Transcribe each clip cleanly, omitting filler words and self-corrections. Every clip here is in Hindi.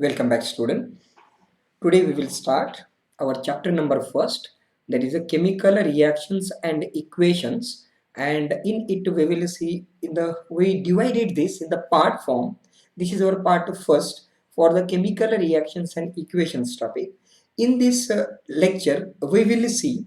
Welcome back, student. Today we will start our chapter number first, that is a chemical reactions and equations. And in it we will see we divided this in the part form. This is our part first for the chemical reactions and equations topic. In this lecture we will see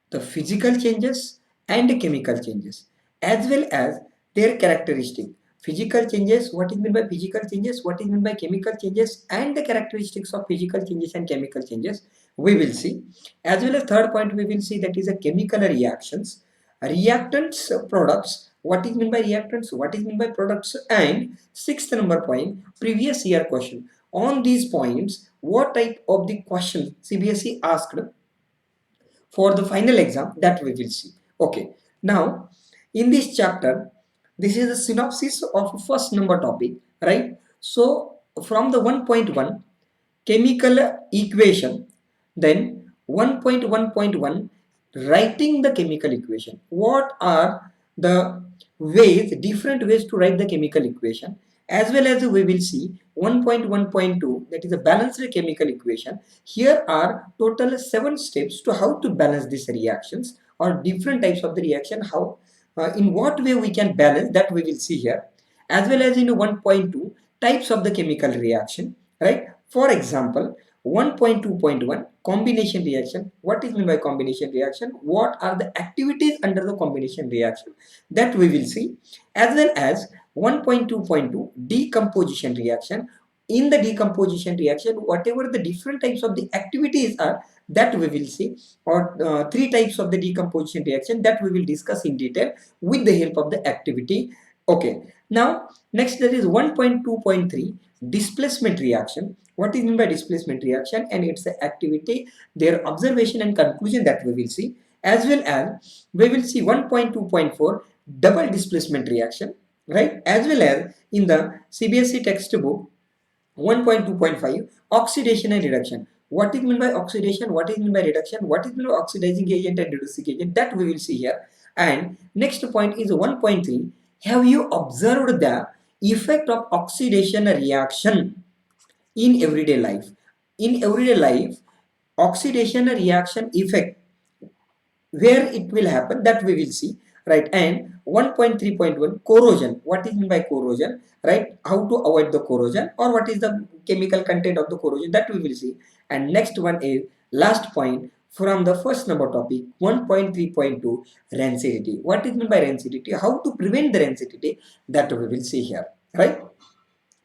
the physical changes and chemical changes as well as their characteristic. Physical changes, what is meant by physical changes, what is meant by chemical changes, and the characteristics of physical changes and chemical changes we will see. As well as third point we will see, that is a chemical reactions, reactants, products, what is meant by reactants, what is meant by products, and sixth number point, previous year question. On these points, what type of the question CBSE asked for the final exam, that we will see. Okay, now in this chapter, this is a synopsis of first number topic, right? So from the 1.1 chemical equation, then 1.1.1 writing the chemical equation. What are the ways, different ways to write the chemical equation, as well as we will see 1.1.2, that is a balanced chemical equation. Here are total 7 steps to how to balance these reactions or different types of the reaction, how in what way we can balance, that we will see here. As well as in 1.2 types of the chemical reaction, right? For example, 1.2.1 combination reaction. What is meant by combination reaction? What are the activities under the combination reaction, that we will see. As well as 1.2.2 decomposition reaction. In the decomposition reaction, whatever the different types of the activities are, that we will see, or 3 types of the decomposition reaction, that we will discuss in detail with the help of the activity. Okay, now next, there is 1.2.3 displacement reaction. What is meant by displacement reaction and its activity, their observation and conclusion, that we will see. As well as we will see 1.2.4 double displacement reaction, right? As well as in the CBSE textbook 1.2.5 oxidation and reduction. What is meant by oxidation, what is meant by reduction, what is meant by oxidizing agent and reducing agent, that we will see here. And next point is 1.3, have you observed the effect of oxidation reaction in everyday life? In everyday life, oxidation reaction effect, where it will happen, that we will see, right? And 1.3.1 corrosion. What is meant by corrosion, right? How to avoid the corrosion, or what is the chemical content of the corrosion, that we will see. And next one is last point from the first number topic, 1.3.2 rancidity. What is meant by rancidity, how to prevent the rancidity, that we will see here, right?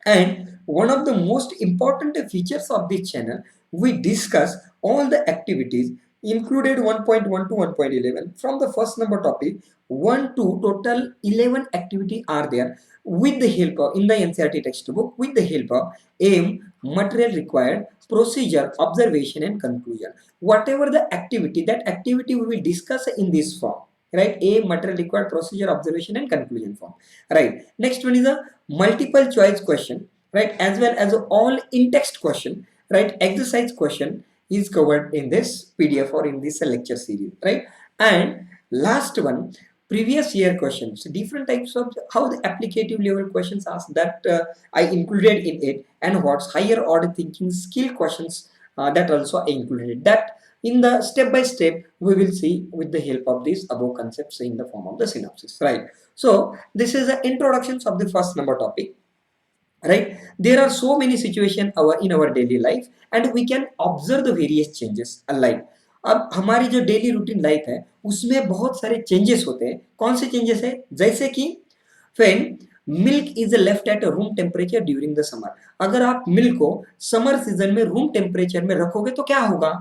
And one of the most important features of this channel, we discuss all the activities included 1.1 to 1.11. From the first number topic 1 to total 11 activity are there, with the help of, in the NCERT textbook, with the help of aim, material required, procedure, observation and conclusion. Whatever the activity, that activity we will discuss in this form, right? Aim, material required, procedure, observation and conclusion form, right? Next one is a multiple choice question, right? As well as all in text question, right? Exercise question is covered in this PDF or in this lecture series, right? And last one, previous year questions, different types of how the applicative level questions asked, that I included in it. And what's higher order thinking skill questions, that also I included, that in the step by step we will see with the help of these above concepts in the form of the synopsis, right? So this is the introductions of the first number topic, right? There are so many situations in our daily life and we can observe the various changes alike. अब हमारी जो डेली रूटीन लाइफ है उसमें बहुत सारे चेंजेस होते हैं. कौन से चेंजेस है? जैसे कि when milk is left at a room temperature during the summer, अगर आप मिल्क को समर सीजन में रूम टेम्परेचर में रखोगे तो क्या होगा?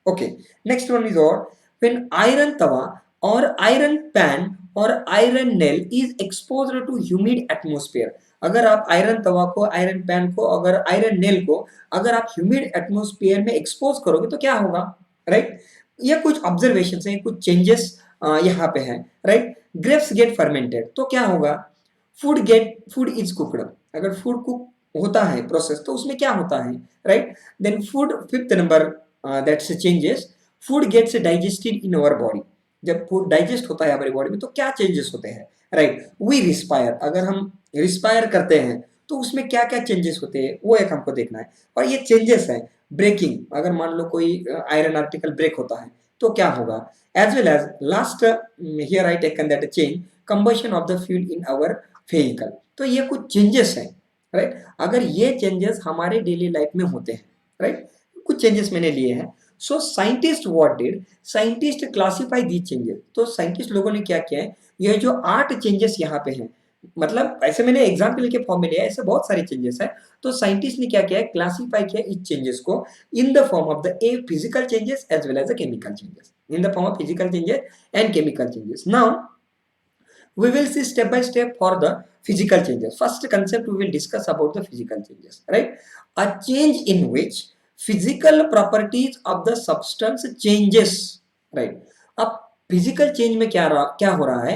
ओके, नेक्स्ट वन इज और when आयरन तवा और आयरन पैन और iron nail is exposed to humid atmosphere, अगर आप आयरन तवा को, आयरन पैन को, अगर आयरन नेल को अगर आप ह्यूमिड एटमॉस्फेयर में एक्सपोज करोगे तो क्या होगा, राइट? ये कुछ ऑब्जर्वेशन है, कुछ चेंजेस यहाँ पे है, राइट? ग्रेप्स गेट फर्मेंटेड तो क्या होगा? फूड इज कुकड, अगर फूड कुक होता है प्रोसेस तो उसमें क्या होता है, right? Then food, fifth number that's changes, food gets digested in our body, जब फूड डाइजेस्ट होता है हमारी बॉडी में तो क्या चेंजेस होते हैं, राइट? वी रिस्पायर, अगर हम रिस्पायर करते हैं तो उसमें क्या क्या चेंजेस होते हैं वो एक हमको देखना है। और ये चेंजेस है ब्रेकिंग, अगर मान लो कोई आयरन आर्टिकल ब्रेक होता है तो क्या होगा, as well as last here I taken that change combustion of the fuel in our vehicle. तो ये कुछ चेंजेस हैं, राइट। अगर ये चेंजेस हमारे डेली लाइफ में होते हैं, राइट, कुछ चेंजेस मैंने लिए हैं। So scientist what did, scientist classify the changes. तो साइंटिस्ट लोगों ने क्या किया है, ये जो 8 चेंजेस यहाँ पे हैं, मतलब ऐसे मैंने एग्जाम्पल के फॉर्म में लिया है, ऐसे बहुत सारे चेंजेस है। तो साइंटिस्ट ने क्या किया है, क्लासिफाई किया इस चेंजेस को in the form of the a physical changes as well as the chemical changes, in the form of physical changes and chemical changes. Now we will see step by step for the physical changes. First concept we will discuss about the physical changes, right? A change in which physical properties of the substance changes, right? अब फिजिकल चेंज में क्या हो रहा है,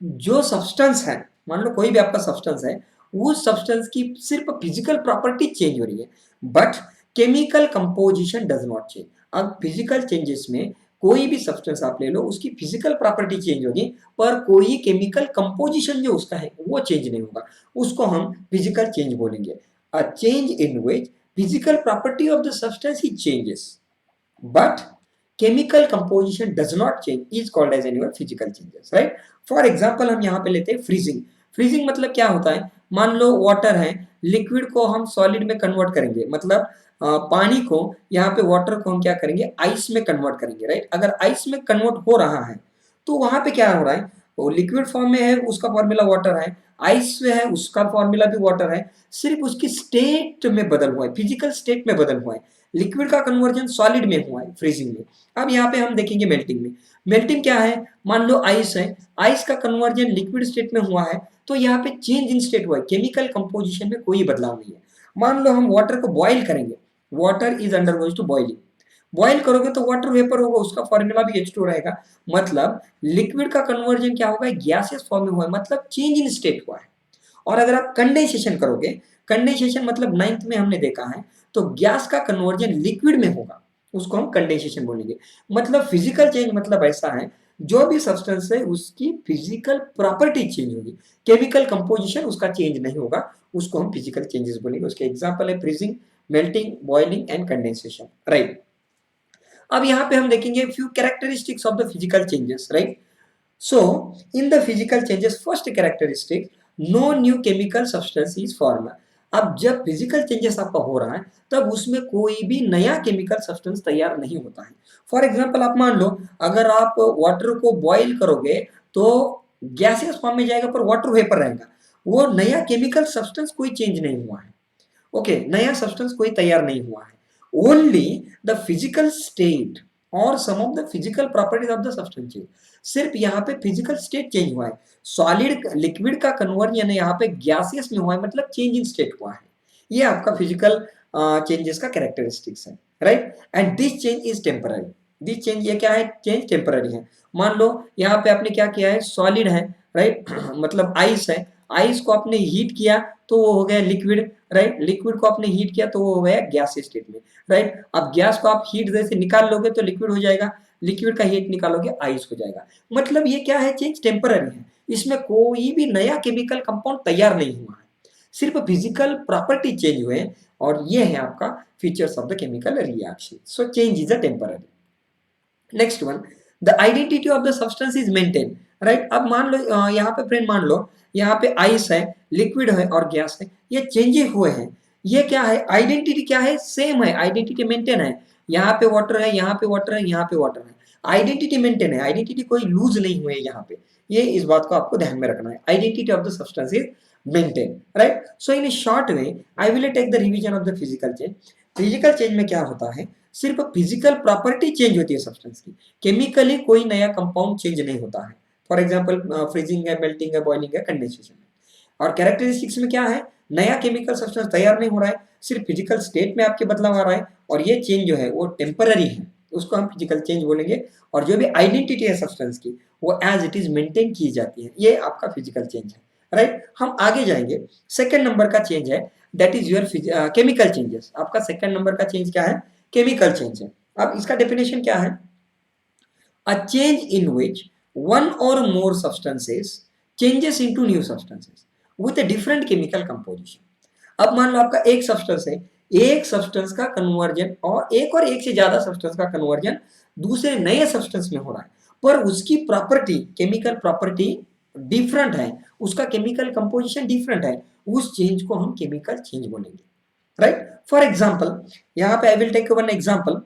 जो सब्सटेंस है, मान लो कोई भी आपका सब्सटेंस है, उस सब्सटेंस की सिर्फ फिजिकल प्रॉपर्टी चेंज हो रही है, but chemical composition does not change. अब फिजिकल चेंजेस में कोई भी सब्सटेंस आप ले लो, उसकी फिजिकल प्रॉपर्टी चेंज होगी, पर कोई केमिकल कंपोजिशन जो उसका है वो चेंज नहीं होगा, उसको हम फिजिकल चेंज बोलेंगे। A change in which physical property of the substance he changes but chemical composition does not change is called as annual physical changes, right? For example हम यहाँ पे लेते हैं freezing। freezing मतलब क्या होता है, मान लो वाटर है, लिक्विड को हम सॉलिड में कन्वर्ट करेंगे, मतलब पानी को, यहाँ पे वाटर को हम क्या करेंगे, आइस में कन्वर्ट करेंगे, राइट। अगर आइस में कन्वर्ट हो रहा है तो वहां पे क्या हो रहा है, वो लिक्विड फॉर्म में है, उसका फॉर्मूला वाटर है, आइस में है, उसका फॉर्मूला भी वाटर है, सिर्फ उसकी स्टेट में बदल हुआ है, फिजिकल स्टेट में बदल हुआ है। लिक्विड का कन्वर्जन सॉलिड में हुआ है फ्रीजिंग में। अब यहाँ पे हम देखेंगे मेल्टिंग में। मेल्टिंग क्या है, मान लो आइस है, आइस का कन्वर्जन लिक्विड स्टेट में हुआ है, तो यहाँ पे चेंज इन स्टेट हुआ है, केमिकल कंपोजिशन में कोई बदलाव नहीं है। मान लो हम वाटर को बॉईल करेंगे, water is undergoing to boiling, boil करोगे तो वाटर वेपर होगा, उसका फॉर्मूला भी H2 रहेगा, मतलब लिक्विड का कन्वर्जन क्या होगा, गैसियस फॉर्म में हुआ है, मतलब चेंज इन स्टेट हुआ है। और अगर आप कंडेंसेशन करोगे, कंडेंसेशन मतलब 9th में हमने देखा है, तो गैस का कन्वर्जन लिक्विड में होगा, उसको हम कंडेंसेशन बोलेंगे। मतलब फिजिकल चेंज मतलब ऐसा है, जो भी सब्सटेंस है उसकी फिजिकल प्रॉपर्टी चेंज होगी, केमिकल कंपोजिशन उसका चेंज नहीं होगा, उसको हम फिजिकल चेंजेस बोलेंगे। उसके एग्जांपल है freezing, melting, boiling and condensation, right. अब यहाँ पे हम देखेंगे few characteristics of the physical changes, right. So in the physical changes first characteristic, no new chemical substance is form. अब जब फिजिकल चेंजेस आपका हो रहा है तब उसमें कोई भी नया केमिकल सब्सटेंस तैयार नहीं होता है। फॉर एग्जांपल आप मान लो, अगर आप वाटर को बॉईल करोगे तो गैसियस फॉर्म में जाएगा पर वाटर वेपर रहेगा, वो नया केमिकल सब्सटेंस कोई चेंज नहीं हुआ है, ओके, नया सब्सटेंस कोई तैयार नहीं हुआ है। ओनली द फिजिकल स्टेट और some of the physical properties of the substance change, सिर्फ यहाँ पे फिजिकल स्टेट चेंज हुआ है, सॉलिड लिक्विड का कन्वर्जन यहाँ पे गैसियस में हुआ है, मतलब चेंज इन स्टेट हुआ है। ये आपका फिजिकल चेंजेस का कैरेक्टरिस्टिक्स है, right. And this change is temporary, this change ये क्या है, चेंज टेम्पररी है। मान लो यहाँ पे आपने क्या किया है, सॉलिड है, राइट मतलब आइस है, आइस को आपने हीट किया तो वो हो गया लिक्विड, राइट, लिक्विड को आपने हीट किया तो वो हो गया गैस स्टेट में, राइट। अब गैस को आप हीट जैसे निकाल लोगे तो लिक्विड हो जाएगा, लिक्विड का हीट निकालोगे आइस हो जाएगा। मतलब ये क्या है, चेंज टेम्पररी है, इसमें कोई भी नया केमिकल कंपाउंड तैयार नहीं हुआ है, सिर्फ फिजिकल प्रॉपर्टी चेंज हुए हैं, और ये है आपका features of the chemical reaction. So change is a temporary. Next one, the identity of the substance is maintain, right. अब मान लो यहाँ पे फ्रेंड, मान लो यहाँ पे आइस है, लिक्विड है और गैस है, ये चेंजेस हुए हैं, ये क्या है, आइडेंटिटी क्या है, सेम है, आइडेंटिटी मेंटेन है। यहाँ पे वाटर है, यहाँ पे वाटर है, यहाँ पे वाटर है, आइडेंटिटी मेंटेन है, आइडेंटिटी कोई लूज नहीं हुई है यहाँ पे, ये इस बात को आपको ध्यान में रखना है, identity of the substance is maintain, right. So in a short way I will take the revision of the physical change. Physical change में क्या होता है, सिर्फ फिजिकल प्रॉपर्टी चेंज होती है सब्सटेंस की, केमिकली कोई नया कंपाउंड चेंज नहीं होता है। फॉर एग्जांपल फ्रीजिंग है, मेल्टिंग है, बॉइलिंग है, कंडेंसेशन है। और कैरेक्टरिस्टिक्स में क्या है, नया केमिकल सब्सटेंस तैयार नहीं हो रहा है, सिर्फ फिजिकल स्टेट में आपके बदलाव आ रहा है, और ये चेंज जो है वो टेम्पररी है, उसको हम फिजिकल चेंज बोलेंगे। और जो भी आइडेंटिटी है सब्सटेंस की वो एज इट इज मेंटेन की जाती है, ये आपका फिजिकल चेंज है, राइट। हम आगे जाएंगे, सेकंड नंबर का चेंज है that is your chemical changes. आपका सेकंड नंबर का चेंज क्या है, केमिकल चेंज है। अब इसका डेफिनेशन क्या है, a change in which one or more substances changes into new substances with a different chemical composition। अब मान लो आपका एक सब्सटेंस है, एक सब्सटेंस का कन्वर्जन और एक से ज्यादा सब्सटेंस का कन्वर्जन दूसरे नए सब्सटेंस में हो रहा है, पर उसकी प्रॉपर्टी, केमिकल प्रॉपर्टी डिफरेंट है, उसका केमिकल कंपोजिशन डिफरेंट है, उस चेंज को हम केमिकल चेंज बोलेंगे, राइट। फॉर एग्जाम्पल, यहाँ पे I will take one example,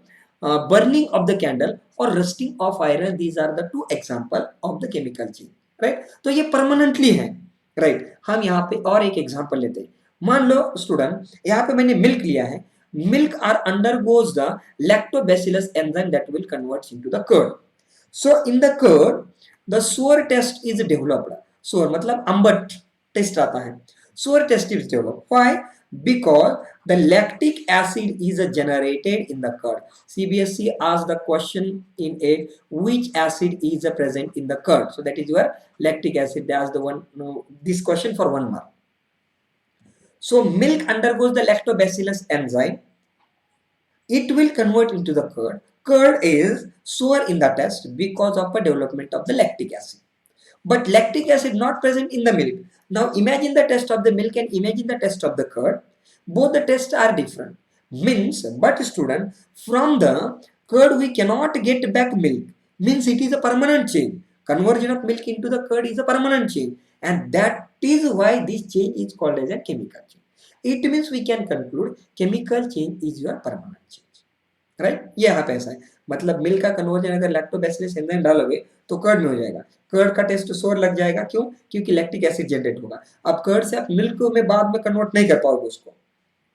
burning of the candle और rusting of iron, these are the two example of the chemical change, right। तो ये परमानेंटली है, राइट। हम यहाँ पे और एक एग्जांपल लेते हैं। मान लो स्टूडेंट, यहाँ पे मैंने मिल्क लिया है, milk are undergoes the lactobacillus enzyme that will convert into the curd. So in the curd the sour taste is developed. sour मतलब अम्बट टेस्ट आता है, sour taste is developed. Why? Because the lactic acid is generated in the curd. CBSE asked the question in a which acid is present in the curd, so that is your lactic acid. That's the one, no, this question for 1 mark. So milk undergoes the lactobacillus enzyme, it will convert into the curd. Curd is sour in the taste because of a development of the lactic acid, but lactic acid not present in the milk. Now imagine the taste of the milk and imagine the taste of the curd. Both the tastes are different. Means, but student, from the curd we cannot get back milk. Means it is a permanent change. Conversion of milk into the curd is a permanent change, and that is why this change is called as a chemical change. It means we can conclude chemical change is your permanent change. Right, ये यहाँ पे ऐसा है, मतलब मिल्क का कन्वर्जन अगर लैक्टोबैसिलस एंजाइम डालोगे तो कर्ड में हो जाएगा, कर्ड का टेस्ट सोर लग जाएगा, क्यों? क्योंकि लैक्टिक एसिड जनरेट होगा। अब कर्ड से आप मिल्क में बाद में कन्वर्ट नहीं कर पाओगे, उसको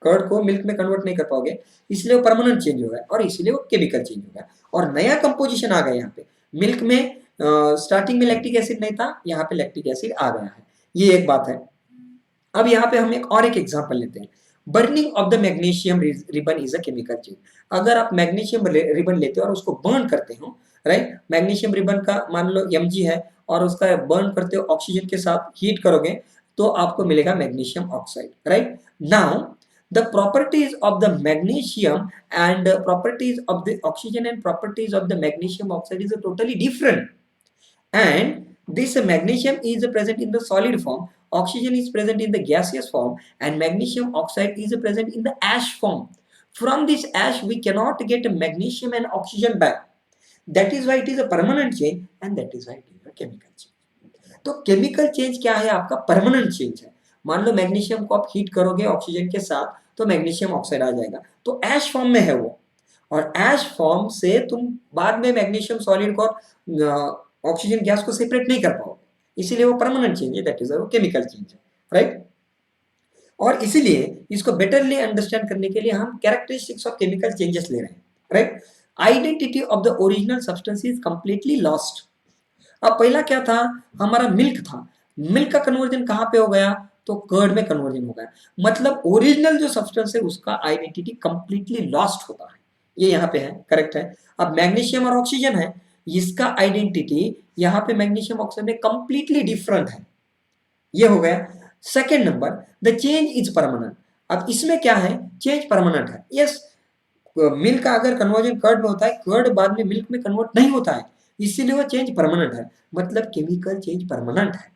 कर्ड को मिल्क में कन्वर्ट नहीं कर पाओगे, इसलिए वो परमानेंट चेंज होगा और इसलिए वो केमिकल चेंज होगा और नया कंपोजिशन आ गया यहाँ पे। मिल्क में स्टार्टिंग में लैक्टिक एसिड नहीं था, यहाँ पे लैक्टिक एसिड आ गया है, ये एक बात है। अब यहाँ पे हम एक एग्जांपल लेते हैं, burning of the magnesium ribbon is a chemical change. अगर आप मैग्नीशियम रिबन लेते हो और उसको बर्न करते हो, राइट, मैग्नीशियम रिबन का मान लो Mg है और उसका बर्न करते हो ऑक्सीजन के साथ, हीट करोगे तो आपको मिलेगा magnesium oxide, right. Now the properties of the magnesium and properties of the oxygen and properties of the magnesium oxide is totally different, and this magnesium is present in the solid form, oxygen is present in the gaseous form, and magnesium oxide is present in the ash form. From this ash we cannot get magnesium and oxygen back, that is why it is a permanent change and that is why it is a chemical change. तो केमिकल चेंज क्या है? आपका परमानेंट चेंज है। मान लो मैग्नीशियम को आप हीट करोगे ऑक्सीजन के साथ तो मैग्नीशियम ऑक्साइड आ जाएगा, तो ऐश फॉर्म में है वो, और ऐश फॉर्म से तुम बाद में मैग्नीशियम सॉलिड को ऑक्सीजन गैस को सेपरेट नहीं कर पाओगे, इसीलिए वो परमानेंट चेंज है, दैट इज वो केमिकल चेंज है, राइट। और इसीलिए इसको बेटरली अंडरस्टैंड करने के लिए हम कैरेक्टरिस्टिक्स ऑफ केमिकल चेंजेस ले रहे हैं, right. Identity of the original substance is completely lost. अब पहला क्या था? हमारा मिल्क था, मिल्क का कन्वर्जन कहाँ पे हो गया? तो कर्ड में कन्वर्जन हो गया, मतलब ओरिजिनल जो सब्सटेंस है उसका आइडेंटिटी कंप्लीटली लॉस्ट होता है, ये यहाँ पे है, करेक्ट है। अब मैग्नीशियम और ऑक्सीजन है, इसका आइडेंटिटी यहाँ पे मैग्नीशियम ऑक्साइड में कंप्लीटली डिफरेंट है, ये हो गया। Second number, the change is permanent. अब इसमें क्या है? चेंज परमानेंट है, यस। मिल्क का अगर कन्वर्जन कर्ड में होता है, कर्ड बाद में मिल्क में कन्वर्ट नहीं होता है, इसीलिए वो चेंज परमानेंट है, मतलब केमिकल चेंज परमानेंट है,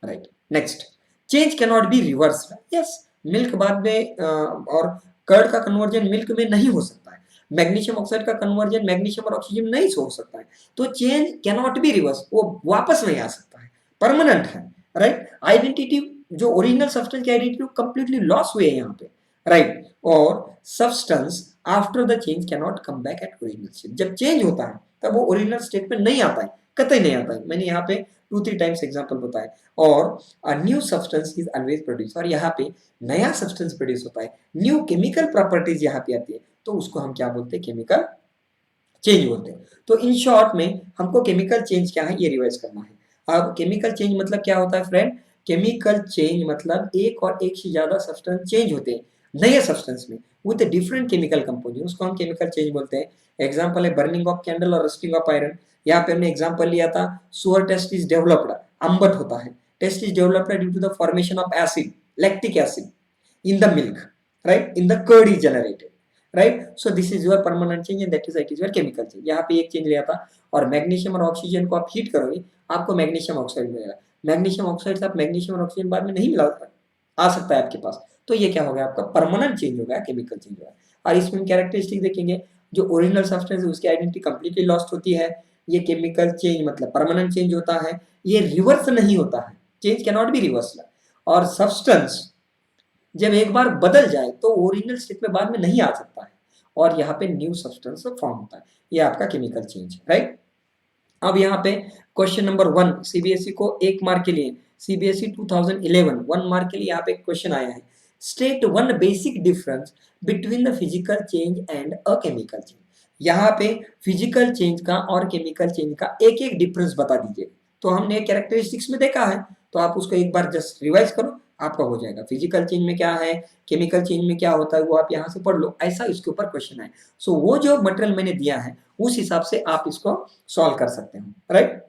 right. Next, change can not be reversed. Yes, milk बाद में और कर्ड का कन्वर्जन मिल्क में नहीं हो सकता है, मैग्नीशियम ऑक्साइड का कन्वर्जन मैग्नीशियम और ऑक्सीजन में नहीं हो सकता है, तो change can not be reverse, वो वापस नहीं आ सकता है, परमानेंट है, राइट। आइडेंटिटी जो ओरिजिनल सब्सटेंस की आइडेंटिटी कंप्लीटली लॉस हुई है यहाँ पे, राइट। और substance after the change can not come back at original state. जब चेंज होता है तब वो ओरिजिनल स्टेट में नहीं आता है, कतई नहीं आता है। मैंने यहाँ पे 2-3 टाइम्स एग्जांपल बताया। और a new substance is always produce, और यहाँ पे नया सब्सटेंस प्रोड्यूस होता है, न्यू केमिकल प्रॉपर्टीज यहाँ पे आती है, तो उसको हम क्या बोलते हैं? केमिकल चेंज बोलते हैं। तो इन शॉर्ट में हमको केमिकल चेंज क्या है ये रिवाइज करना है। अब केमिकल चेंज मतलब क्या होता है फ्रेंड? केमिकल चेंज मतलब एक और एक से ज्यादा सब्सटेंस चेंज होते हैं नए सब्सटेंस में विद डिफरेंट केमिकल कंपोजिशन, उसको हम केमिकल चेंज बोलते हैं। एग्जांपल है बर्निंग ऑफ कैंडल और रस्टिंग ऑफ आयरन। यहाँ पे हमने एग्जांपल लिया था सुअर टेस्ट इज डेवलप्ड, अम्बट होता है, taste is developed due to the formation of acid, lactic acid in the milk, right, in the curd is generated, right. So this is your permanent change and that is it is your chemical change. यहाँ पे एक चेंज लिया था, और मैग्नीशियम और ऑक्सीजन को आप हीट करोगे आपको मैग्नीशियम ऑक्साइड मिलेगा। मैग्नीशियम ऑक्साइड से आप मैग्नीशियम और ऑक्सीजन बाद में नहीं मिला आ सकता है आपके पास, तो ये क्या हो गया आपका परमानेंट चेंज हो गया, केमिकल चेंज हो गया। और इसमें कैरेक्टरिस्टिक देखेंगे, जो ओरिजिनल सब्सटेंस है उसकी आइडेंटिटी कंप्लीटली लॉस्ट होती है। ये केमिकल चेंज मतलब परमानेंट चेंज होता है, ये रिवर्स नहीं होता है, change can not be reverse. और सब्सटेंस जब एक बार बदल जाए तो ओरिजिनल स्टेट में बाद में नहीं आ सकता है, और यहाँ पे न्यू सब्सटेंस फॉर्म होता है। ये आपका केमिकल चेंज है, राइट। अब यहाँ पे क्वेश्चन नंबर 1 सीबीएसई को 1 मार्क के लिए, सीबीएसई 2011 1 मार्क के लिए यहाँ पे क्वेश्चन आया है। State one basic difference between the physical change and a chemical change. यहाँ पे फिजिकल चेंज का और केमिकल चेंज का एक एक डिफरेंस बता दीजिए। तो हमने कैरेक्टरिस्टिक्स में देखा है, तो आप उसको एक बार जस्ट रिवाइज करो, आपका हो जाएगा। फिजिकल चेंज में क्या है, केमिकल चेंज में क्या होता है, वो आप यहाँ से पढ़ लो, ऐसा इसके ऊपर क्वेश्चन है। सो वो जो मटेरियल मैंने दिया है उस हिसाब से आप इसको सॉल्व कर सकते हो, राइट।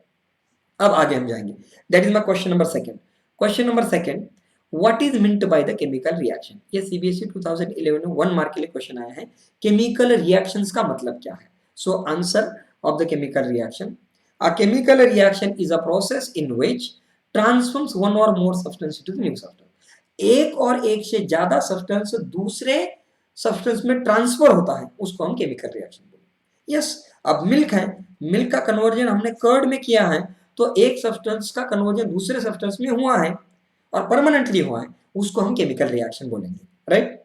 अब आगे हम जाएंगे, that is my question number second. Question number second, what is meant by the chemical reaction. ये सीबीएसई 2011 में 1 मार्क के लिए क्वेश्चन आया है, केमिकल रिएक्शंस का मतलब क्या है। So answer of the chemical reaction, a chemical reaction is a process in which transforms one और more substance to the new substance. एक और एक से ज्यादा सब्सटेंस दूसरे सब्सटेंस में ट्रांसफर होता है, उसको हम केमिकल रिएक्शन बोलते हैं। यस, अब मिल्क है, मिल्क का कन्वर्जन हमने कर्ड में किया है, तो एक सब्सटेंस का कन्वर्जन दूसरे सब्सटेंस में हुआ है और परमानेंटली हुआ है, उसको हम केमिकल रिएक्शन बोलेंगे, right.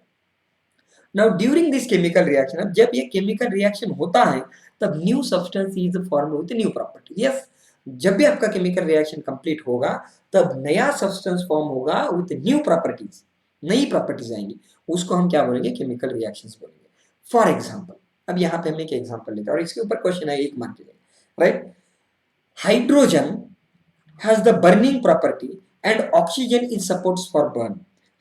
Now during this chemical reaction, अब जब ये केमिकल रिएक्शन होता है तब new substance is form with new property. Yes, जब भी आपका केमिकल रिएक्शन कंप्लीट होगा तब नया सब्सटेंस फॉर्म होगा विद न्यू प्रॉपर्टीज, नई प्रॉपर्टीज आएंगी, उसको हम क्या बोलेंगे, केमिकल रिएक्शंस बोलेंगे। फॉर एग्जांपल, अब यहाँ पे हम एक एग्जांपल लेते हैं और इसके ऊपर क्वेश्चन है 1 मार्क के लिए, right. Hydrogen has the burning property and oxygen is supports for burn।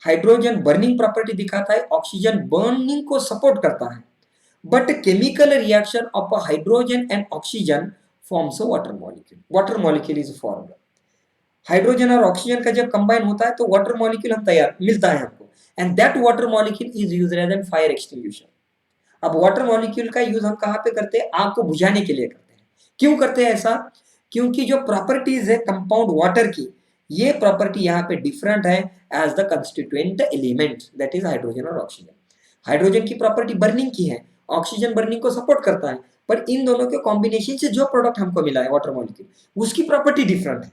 Hydrogen burning property दिखाता है, ऑक्सीजन बर्निंग को सपोर्ट करता है, but chemical reaction of hydrogen and oxygen forms a water molecule. Water molecule is formed, hydrogen और ऑक्सीजन का जब कंबाइन होता है तो वाटर मॉलिक्यूल हम तैयार मिलता है हमको, and that water molecule is used as an fire extinguisher. अब वाटर मॉलिक्यूल का यूज हम कहाँ पे करते हैं, आग को बुझाने के लिए करते हैं। क्यों करते हैं ऐसा, क्योंकि जो प्रॉपर्टीज है कंपाउंड वाटर की, ये प्रॉपर्टी यहाँ पे डिफरेंट है as the constituent element, that is hydrogen और ऑक्सीजन। हाइड्रोजन की प्रॉपर्टी बर्निंग की है, ऑक्सीजन बर्निंग को सपोर्ट करता है, पर इन दोनों के कॉम्बिनेशन से जो प्रोडक्ट हमको मिला है वाटर मॉलिक्यूल, उसकी प्रॉपर्टी डिफरेंट है,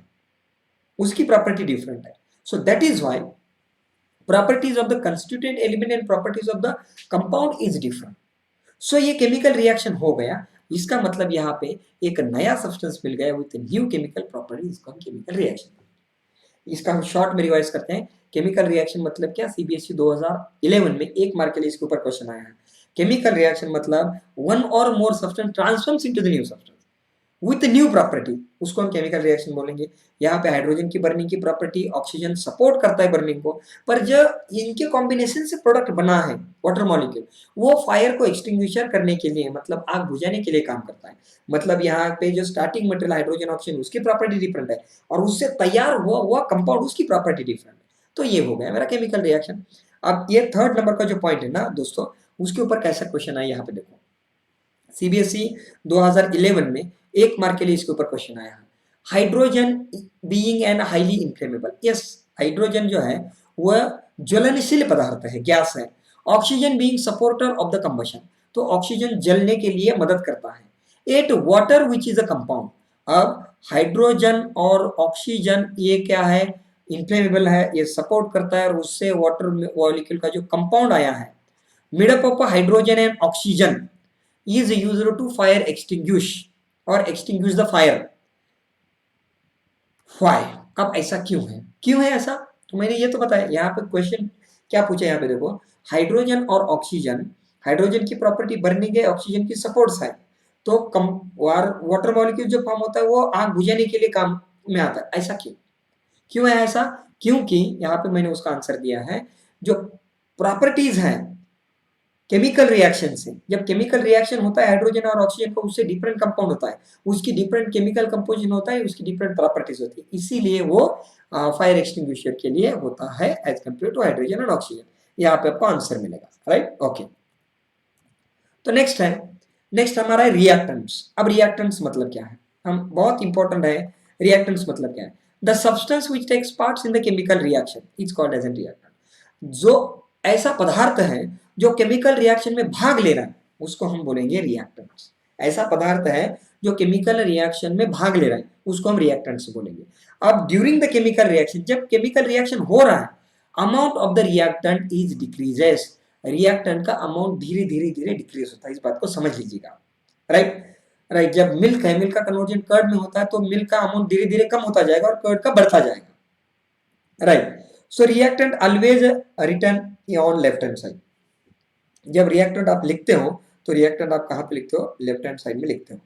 उसकी प्रॉपर्टी डिफरेंट है। So that is why properties of the constituent element and properties of the compound is different. सो ये केमिकल रिएक्शन हो गया, इसका मतलब यहाँ पे एक नया सब्सटेंस मिल गया विद न्यू केमिकल प्रॉपर्टी, इसको हम केमिकल रिएक्शन। इसका हम शॉर्ट में रिवाइज करते हैं, केमिकल रिएक्शन मतलब क्या, सीबीएसई 2011 में 1 मार्क के लिए इसके ऊपर क्वेश्चन आया है। केमिकल रिएक्शन मतलब वन और more substance transforms into the new substance with new property, उसको हम केमिकल रिएक्शन बोलेंगे। यहाँ पे हाइड्रोजन की बर्निंग की प्रॉपर्टी, ऑक्सीजन सपोर्ट करता है बर्निंग को, पर जो इनके कॉम्बिनेशन से प्रोडक्ट बना है वाटर मॉलिक्यूल, वो फायर को एक्सटिंग्विशर करने के लिए, मतलब आग बुझाने के लिए काम करता है। मतलब यहाँ पे जो स्टार्टिंग मटेरियल हाइड्रोजन ऑक्सीजन, उसकी प्रॉपर्टी डिफरेंट है, और उससे तैयार हुआ हुआ कंपाउंड, उसकी प्रॉपर्टी डिफरेंट है। तो ये हो गया मेरा केमिकल रिएक्शन। अब ये थर्ड नंबर का जो पॉइंट है ना दोस्तों, उसके ऊपर कैसा क्वेश्चन है, यहाँ पे देखो सीबीएसई 2011 में 1 मार्क के लिए इसके ऊपर क्वेश्चन आया है। Hydrogen being an highly inflammable, yes, hydrogen जो है वह ज्वलनशील पदार्थ है, गैस है। Oxygen being supporter of the combustion, तो ऑक्सीजन जलने के लिए मदद करता है। At water which is a compound, अब हाइड्रोजन और ऑक्सीजन ये क्या है, इनफ्लेमेबल है, ये सपोर्ट करता है, और उससे वाटर मॉलिक्यूल का जो कंपाउंड आया है, made up of hydrogen and oxygen, is used to fire extinguish or extinguish the fire। why, अब ऐसा क्यों है, क्यों है ऐसा, तो मैंने ये तो बताया। यहाँ पे क्वेश्चन क्या पूछा, यहाँ पे देखो, हाइड्रोजन और ऑक्सीजन, हाइड्रोजन की प्रॉपर्टी बर्निंग है, ऑक्सीजन की सपोर्ट्स है, तो कम वाटर मॉलिक्यूल जो फॉर्म होता है वो आग बुझाने के लिए काम में आता है। ऐसा क्यों, क्यों है ऐसा, क्योंकि यहाँ पे मैंने उसका आंसर दिया है, जो प्रॉपर्टीज हैं केमिकल रिएक्शन से, जब केमिकल रिएक्शन होता है हाइड्रोजन और ऑक्सीजन का, उससे डिफरेंट कंपाउंड होता है, उसकी डिफरेंट केमिकल कंपोजिशन होता है, उसकी डिफरेंट प्रॉपर्टीज होती है, इसीलिए वो फायर एक्सटिंग्विशर के लिए होता है एज कम्पेयर टू हाइड्रोजन और ऑक्सीजन। यहाँ पे आपको आंसर मिलेगा, राइट, ओके। तो नेक्स्ट है, नेक्स्ट हमारा है रिएक्टेंट्स। अब रिएक्टेंट्स मतलब क्या है, हम बहुत इंपॉर्टेंट है, रिएक्टेंट्स मतलब क्या है, the substance which takes parts in the chemical reaction is called as an reactant. जो ऐसा पदार्थ है जो केमिकल रिएक्शन में भाग ले रहा है, उसको हम बोलेंगे रिएक्टेंट्स। ऐसा पदार्थ है जो केमिकल रिएक्शन में भाग ले रहा है, उसको हम रिएक्टेंट्स बोलेंगे। अब ड्यूरिंग द केमिकल रिएक्शन, जब केमिकल रिएक्शन हो रहा है, amount of the reactant is decreases, reactant का अमाउंट धीरे धीरे धीरे डिक्रीज होता है, इस बात को समझ लीजिएगा। राइट राइट जब मिल्क है, मिल्क का कन्वर्जन कर्ड में होता है, तो मिल्क का अमाउंट धीरे धीरे कम होता जाएगा और कर्ड का बढ़ता जाएगा। Right so reactant always return on left hand side. जब रिएक्टेंट आप लिखते हो तो रिएक्टेंट आप कहाँ पे लिखते हो, लेफ्ट हैंड साइड में लिखते हो।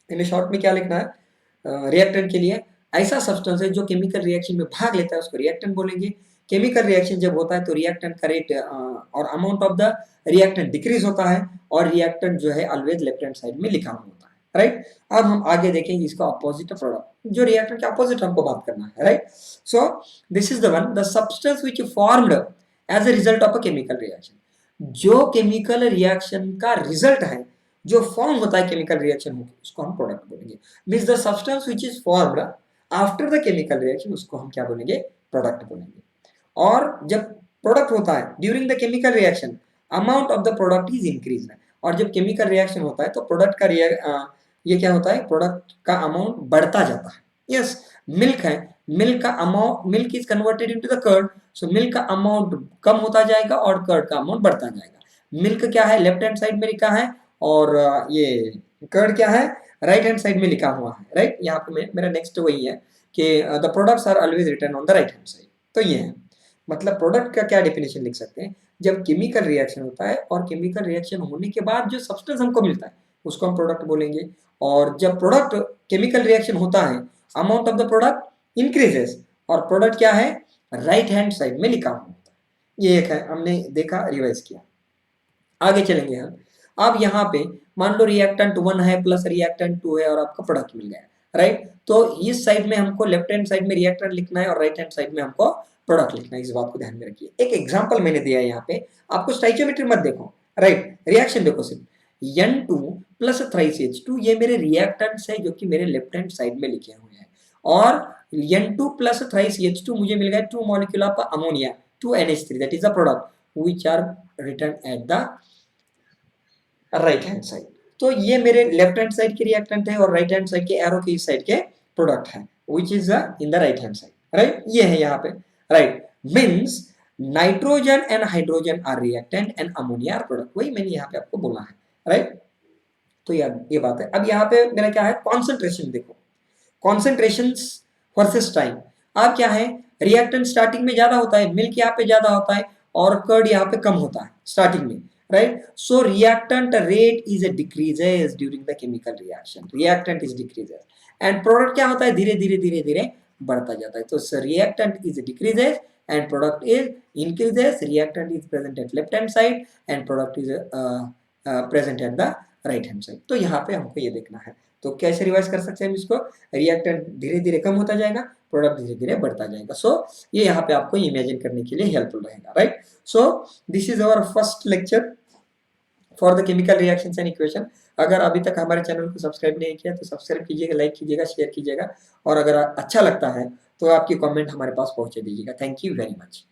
इन शॉर्ट में क्या लिखना है रिएक्टेंट के लिए, ऐसा सब्सटेंस है जो केमिकल रिएक्शन में भाग लेता है, उसको रिएक्टेंट बोलेंगे। केमिकल रिएक्शन जब होता है तो रिएक्टेंट का रेट और amount of the reactant decrease होता है, और रिएक्टेंट जो है ऑलवेज लेफ्ट हैंड साइड में लिखा हुआ होता है। राइट अब हम आगे देखेंगे इसका अपोजिट प्रोडक्ट, जो रिएक्टेंट के अपोजिट हमको बात करना है। Right so this is the one, the substance which formed as a result of a chemical reaction. जो केमिकल रिएक्शन का रिजल्ट है, जो फॉर्म होता है केमिकल रिएक्शन होकर, उसको हम प्रोडक्ट बोलेंगे। Means the substance which is formed after the chemical reaction, उसको हम क्या बोलेंगे, प्रोडक्ट बोलेंगे। और जब प्रोडक्ट होता है during the chemical reaction, amount of the product is increase. और जब केमिकल रिएक्शन होता है तो प्रोडक्ट का ये क्या होता है, प्रोडक्ट का अमाउंट बढ़ता जाता है। यस मिल्क है, मिल्क का amount, milk is converted into the curd, so milk का अमाउंट कम होता जाएगा और कर्ड का अमाउंट बढ़ता जाएगा। मिल्क क्या है, लेफ्ट हैंड साइड में लिखा है, और ये कर्ड क्या है, राइट हैंड साइड में लिखा हुआ है। राइट यहाँ पे मेरा नेक्स्ट वही है कि the products are always written on the right hand side. तो ये है, मतलब प्रोडक्ट का क्या डेफिनेशन लिख सकते हैं, जब केमिकल रिएक्शन होता है और केमिकल रिएक्शन होने के बाद जो सब्सटेंस हमको मिलता है उसको हम प्रोडक्ट बोलेंगे। और जब प्रोडक्ट केमिकल रिएक्शन होता है, amount of the product increases, और प्रोडक्ट क्या है, राइट हैंड साइड में लिखा हुआ होता है। ये एक है, हमने देखा, रिवाइज किया। आगे चलेंगे हम। अब यहाँ पे मान लो रिएक्टेंट 1 है प्लस रिएक्टेंट 2 है और आपका प्रोडक्ट मिल गया। राइट तो इस साइड में हमको लेफ्ट हैंड साइड में रिएक्टेंट लिखना है और राइट हैंड साइड में हमको प्रोडक्ट लिखना है, इस बात को ध्यान में रखिए। एक एग्जांपल मैंने दिया है यहाँ पे, आपको स्टोइकियोमेट्री मत देखो। राइट रिएक्शन देखो सिर्फ, N2 प्लस थ्राइस-H2 ये मेरे रिएक्टेंट्स है जो कि मेरे लेफ्ट हैंड साइड में लिखे हुए हैं, और N2 प्लस थ्राइस-H2 मुझे मिल गया 2 molecule of ammonia 2NH3, that is the product which are written at the right hand side. तो ये मेरे लेफ्ट हैंड साइड के रिएक्टेंट है और राइट हैंड साइड के एरो के इस साइड के प्रोडक्ट है, which is in the right hand side. Right ये है यहाँ पे। Right means nitrogen and hydrogen are reactant and ammonia are product, वही मैंने यहाँ पे आपको बोला है। राइट तो ये बात है। अब यहाँ पे मेरा क्या है, कॉन्सेंट्रेशन देखो, कॉन्सेंट्रेशन वर्सेस टाइम। अब क्या है, रिएक्टेंट स्टार्टिंग में ज्यादा होता है, मिल्क यहाँ पे ज्यादा होता है और कर्ड यहाँ पे कम होता है स्टार्टिंग में। Right so reactant rate is decreases during the chemical reaction, reactant is decreases and product क्या होता है, धीरे धीरे धीरे धीरे बढ़ता जाता है। तो reactant is decreases and product is increases, reactant is present at left hand side and product is present at the right hand side। तो यहाँ पे हमको ये देखना है। तो कैसे रिवाइज कर सकते हैं हम इसको, रिएक्टेंट धीरे धीरे कम होता जाएगा, प्रोडक्ट धीरे धीरे बढ़ता जाएगा। सो ये यहाँ पे आपको इमेजिन करने के लिए हेल्पफुल रहेगा। Right so this is our first lecture for the chemical reactions and equation. अगर अभी तक हमारे चैनल को सब्सक्राइब नहीं किया तो सब्सक्राइब कीजिएगा, लाइक कीजिएगा, शेयर कीजिएगा, और अगर अच्छा लगता है तो आपकी कमेंट हमारे पास पहुंचा दीजिएगा। Thank you very much.